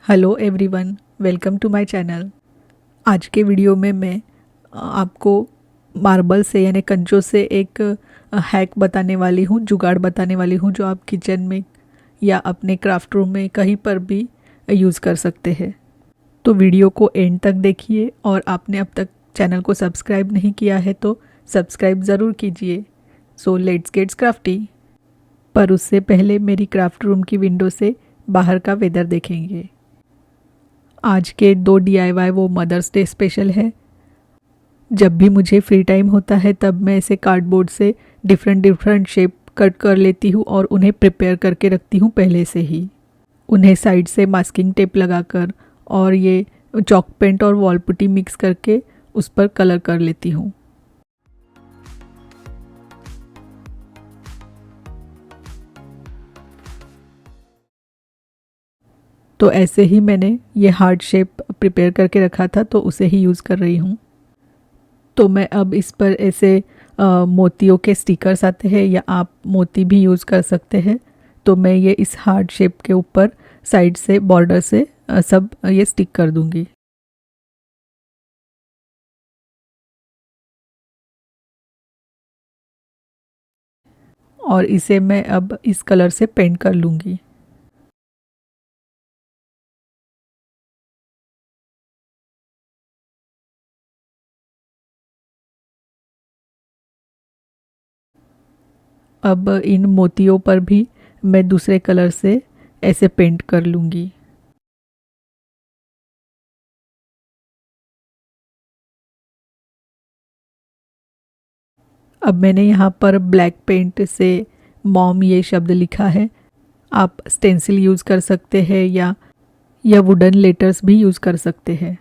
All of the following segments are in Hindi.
Hello everyone, welcome to my channel. आज के वीडियो में मैं आपको मार्बल से यानी कंचों से एक हैक बताने वाली हूँ, जुगाड़ बताने वाली हूँ जो आप किचन में या अपने क्राफ्ट रूम में कहीं पर भी यूज़ कर सकते हैं। तो वीडियो को एंड तक देखिए और आपने अब तक चैनल को सब्सक्राइब नहीं किया है तो सब्सक्राइब ज़रूर कीजिए। So let's gets crafty. पर उससे पहले मेरी क्राफ्ट रूम की विंडो से बाहर का वेदर देखेंगे। आज के 2 DIY वो मदर्स डे स्पेशल है। जब भी मुझे फ्री टाइम होता है तब मैं ऐसे कार्डबोर्ड से डिफरेंट शेप कट कर लेती हूँ और उन्हें प्रिपेयर करके रखती हूँ पहले से ही। उन्हें साइड से मास्किंग टेप लगाकर और ये चॉक पेंट और वॉल पुट्टी मिक्स करके उस पर कलर कर लेती हूँ। तो ऐसे ही मैंने ये हार्ट शेप प्रिपेयर करके रखा था तो उसे ही यूज़ कर रही हूँ। तो मैं अब इस पर ऐसे मोतियों के स्टिकर्स आते हैं या आप मोती भी यूज़ कर सकते हैं। तो मैं ये इस हार्ट शेप के ऊपर साइड से बॉर्डर से सब ये स्टिक कर दूंगी। और इसे मैं अब इस कलर से पेंट कर लूँगी। अब इन मोतियों पर भी मैं दूसरे कलर से ऐसे पेंट कर लूँगी। अब मैंने यहाँ पर ब्लैक पेंट से मॉम ये शब्द लिखा है। आप स्टेंसिल यूज़ कर सकते हैं या वुडन लेटर्स भी यूज़ कर सकते हैं।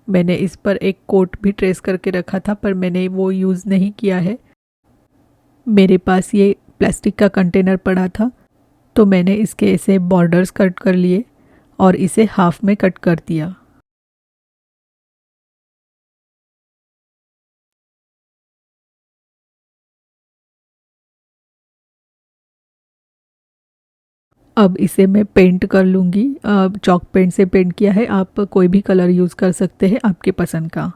मैंने इस पर एक कोट भी ट्रेस करके रखा था पर मैंने वो यूज़ नहीं किया है। मेरे पास ये प्लास्टिक का कंटेनर पड़ा था तो मैंने इसके ऐसे बॉर्डर्स कट कर लिए और इसे हाफ में कट कर दिया। अब इसे मैं पेंट कर लूँगी। चॉक पेंट से पेंट किया है, आप कोई भी कलर यूज़ कर सकते हैं आपके पसंद का।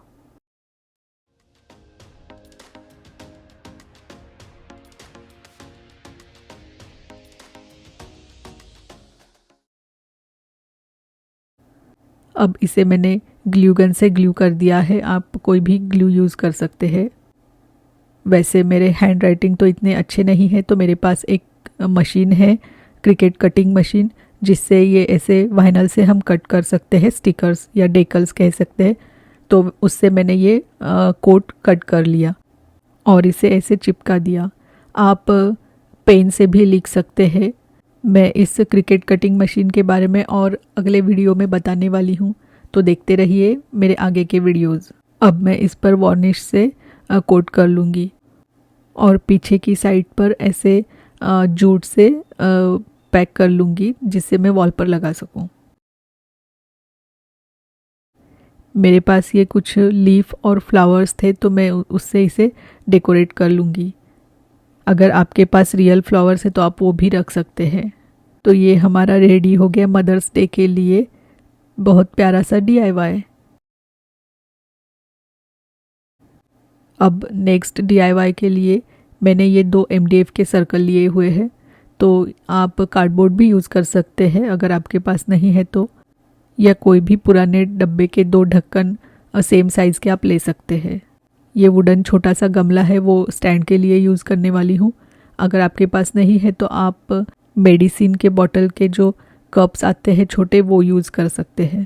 अब इसे मैंने ग्लू गन से ग्लू कर दिया है, आप कोई भी ग्लू यूज़ कर सकते हैं। वैसे मेरे हैंड राइटिंग तो इतने अच्छे नहीं है तो मेरे पास एक मशीन है, क्रिकेट कटिंग मशीन, जिससे ये ऐसे वाइनल से हम कट कर सकते हैं, स्टिकर्स या डेकल्स कह सकते हैं। तो उससे मैंने ये कोट कट कर लिया और इसे ऐसे चिपका दिया। आप पेन से भी लिख सकते हैं। मैं इस क्रिकेट कटिंग मशीन के बारे में और अगले वीडियो में बताने वाली हूँ, तो देखते रहिए मेरे आगे के वीडियोज़। अब मैं इस पर वार्निश से कोट कर लूँगी और पीछे की साइड पर ऐसे जूट से पैक कर लूँगी जिससे मैं वॉल पर लगा सकूँ। मेरे पास ये कुछ लीफ और फ्लावर्स थे तो मैं उससे इसे डेकोरेट कर लूँगी। अगर आपके पास रियल फ्लावर्स है तो आप वो भी रख सकते हैं। तो ये हमारा रेडी हो गया मदर्स डे के लिए बहुत प्यारा सा DIY। अब नेक्स्ट DIY के लिए मैंने ये 2 MDF के सर्कल लिए हुए हैं। तो आप कार्डबोर्ड भी यूज़ कर सकते हैं अगर आपके पास नहीं है तो, या कोई भी पुराने डब्बे के 2 ढक्कन सेम साइज़ के आप ले सकते हैं। ये वुडन छोटा सा गमला है, वो स्टैंड के लिए यूज़ करने वाली हूँ। अगर आपके पास नहीं है तो आप मेडिसिन के बॉटल के जो कप्स आते हैं छोटे, वो यूज़ कर सकते हैं।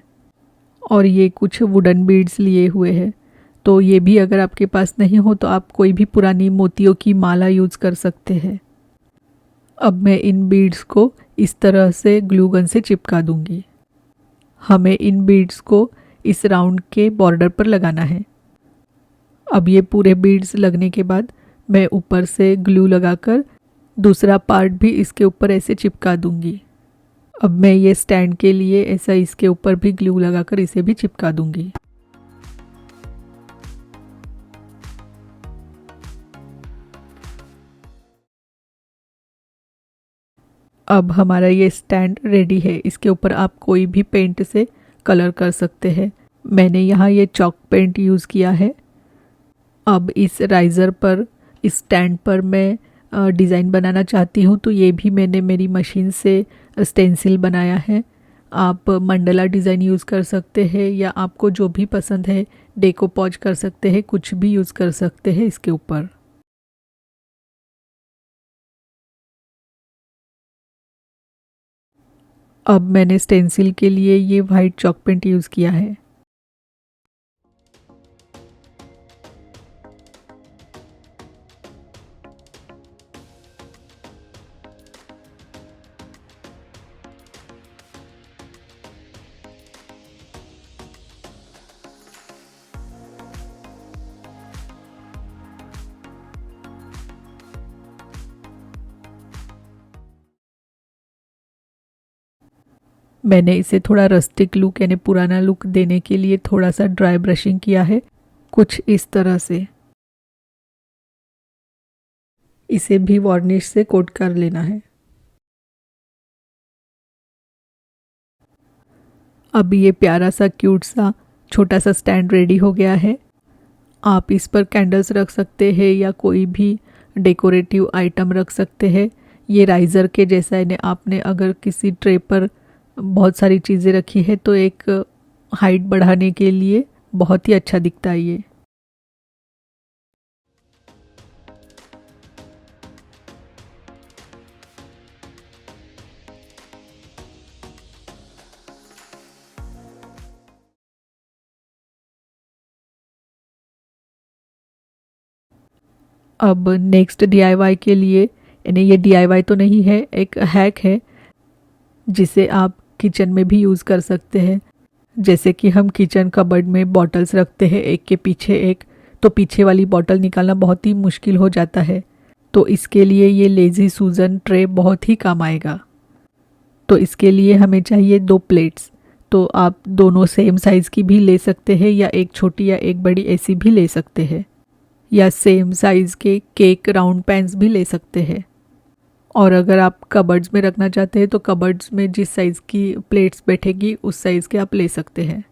और ये कुछ वुडन बीड्स लिए हुए हैं, तो ये भी अगर आपके पास नहीं हो तो आप कोई भी पुरानी मोतियों की माला यूज़ कर सकते हैं। अब मैं इन बीड्स को इस तरह से ग्लू गन से चिपका दूंगी। हमें इन बीड्स को इस राउंड के बॉर्डर पर लगाना है। अब ये पूरे बीड्स लगने के बाद मैं ऊपर से ग्लू लगाकर दूसरा पार्ट भी इसके ऊपर ऐसे चिपका दूंगी। अब मैं ये स्टैंड के लिए ऐसा इसके ऊपर भी ग्लू लगाकर इसे भी चिपका दूंगी। अब हमारा ये स्टैंड रेडी है। इसके ऊपर आप कोई भी पेंट से कलर कर सकते हैं। मैंने यहाँ ये चॉक पेंट यूज़ किया है। अब इस राइज़र पर, इस स्टैंड पर मैं डिज़ाइन बनाना चाहती हूँ, तो ये भी मैंने मेरी मशीन से स्टेंसिल बनाया है। आप मंडला डिज़ाइन यूज़ कर सकते हैं या आपको जो भी पसंद है डेकोपॉज कर सकते हैं, कुछ भी यूज़ कर सकते हैं इसके ऊपर। अब मैंने स्टेंसिल के लिए ये वाइट चॉक पेंट यूज़ किया है। मैंने इसे थोड़ा रस्टिक लुक यानी पुराना लुक देने के लिए थोड़ा सा ड्राई ब्रशिंग किया है, कुछ इस तरह से। इसे भी वार्निश से कोट कर लेना है। अब ये प्यारा सा क्यूट सा छोटा सा स्टैंड रेडी हो गया है। आप इस पर कैंडल्स रख सकते हैं या कोई भी डेकोरेटिव आइटम रख सकते हैं। ये राइज़र के जैसा है। आपने अगर किसी ट्रे पर बहुत सारी चीज़ें रखी है तो एक हाइट बढ़ाने के लिए बहुत ही अच्छा दिखता है ये। अब नेक्स्ट डीआईवाई के लिए, यानी ये डीआईवाई तो नहीं है, एक हैक है जिसे आप किचन में भी यूज़ कर सकते हैं। जैसे कि हम किचन कबर्ड में बॉटल्स रखते हैं एक के पीछे एक, तो पीछे वाली बॉटल निकालना बहुत ही मुश्किल हो जाता है। तो इसके लिए ये लेज़ी सूजन ट्रे बहुत ही काम आएगा। तो इसके लिए हमें चाहिए 2 प्लेट्स। तो आप दोनों सेम साइज़ की भी ले सकते हैं या एक छोटी या एक बड़ी ऐसी भी ले सकते हैं, या सेम साइज़ के केक राउंड पैन्स भी ले सकते हैं। और अगर आप कबर्ड्स में रखना चाहते हैं तो कबर्ड्स में जिस साइज़ की प्लेट्स बैठेगी उस साइज़ के आप ले सकते हैं।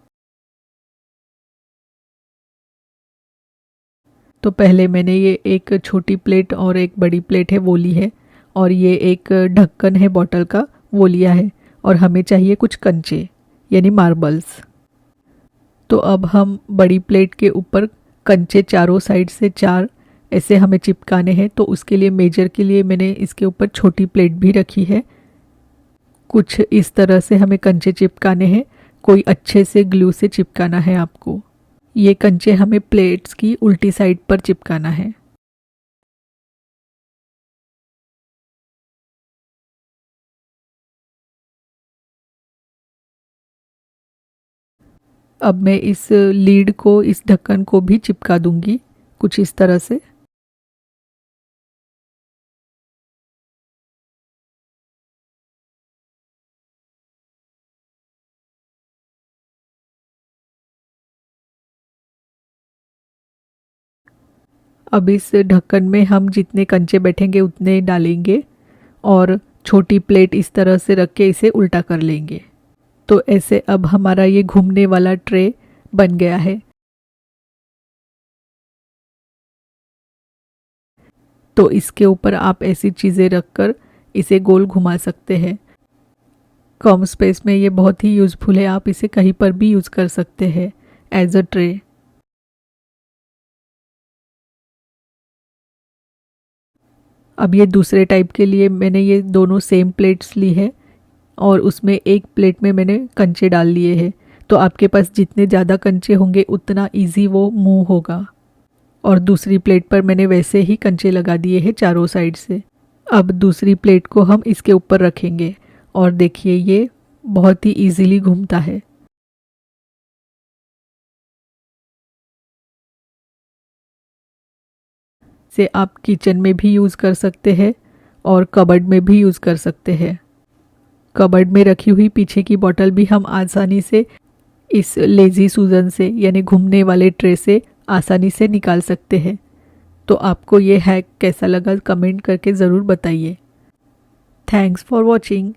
तो पहले मैंने ये एक छोटी प्लेट और एक बड़ी प्लेट है वो ली है, और ये एक ढक्कन है बॉटल का वो लिया है, और हमें चाहिए कुछ कंचे यानी मार्बल्स। तो अब हम बड़ी प्लेट के ऊपर कंचे चारों साइड से 4 ऐसे हमें चिपकाने हैं। तो उसके लिए मेजर के लिए मैंने इसके ऊपर छोटी प्लेट भी रखी है। कुछ इस तरह से हमें कंचे चिपकाने हैं, कोई अच्छे से ग्लू से चिपकाना है आपको। ये कंचे हमें प्लेट्स की उल्टी साइड पर चिपकाना है। अब मैं इस लीड को, इस ढक्कन को भी चिपका दूंगी कुछ इस तरह से। अब इस ढक्कन में हम जितने कंचे बैठेंगे उतने डालेंगे, और छोटी प्लेट इस तरह से रख के इसे उल्टा कर लेंगे। तो ऐसे अब हमारा ये घूमने वाला ट्रे बन गया है। तो इसके ऊपर आप ऐसी चीज़ें रखकर इसे गोल घुमा सकते हैं। कम स्पेस में ये बहुत ही यूज़फुल है। आप इसे कहीं पर भी यूज़ कर सकते हैं एज अ ट्रे। अब ये दूसरे टाइप के लिए मैंने ये दोनों सेम प्लेट्स ली है, और उसमें एक प्लेट में मैंने कंचे डाल लिए हैं। तो आपके पास जितने ज़्यादा कंचे होंगे उतना इजी वो मूव होगा। और दूसरी प्लेट पर मैंने वैसे ही कंचे लगा दिए हैं चारों साइड से। अब दूसरी प्लेट को हम इसके ऊपर रखेंगे, और देखिए ये बहुत ही इजीली घूमता है। से आप किचन में भी यूज़ कर सकते हैं और कबर्ड में भी यूज़ कर सकते हैं। कबर्ड में रखी हुई पीछे की बॉटल भी हम आसानी से इस लेज़ी सूजन से, यानी घूमने वाले ट्रे से आसानी से निकाल सकते हैं। तो आपको ये हैक कैसा लगा कमेंट करके ज़रूर बताइए। Thanks for watching.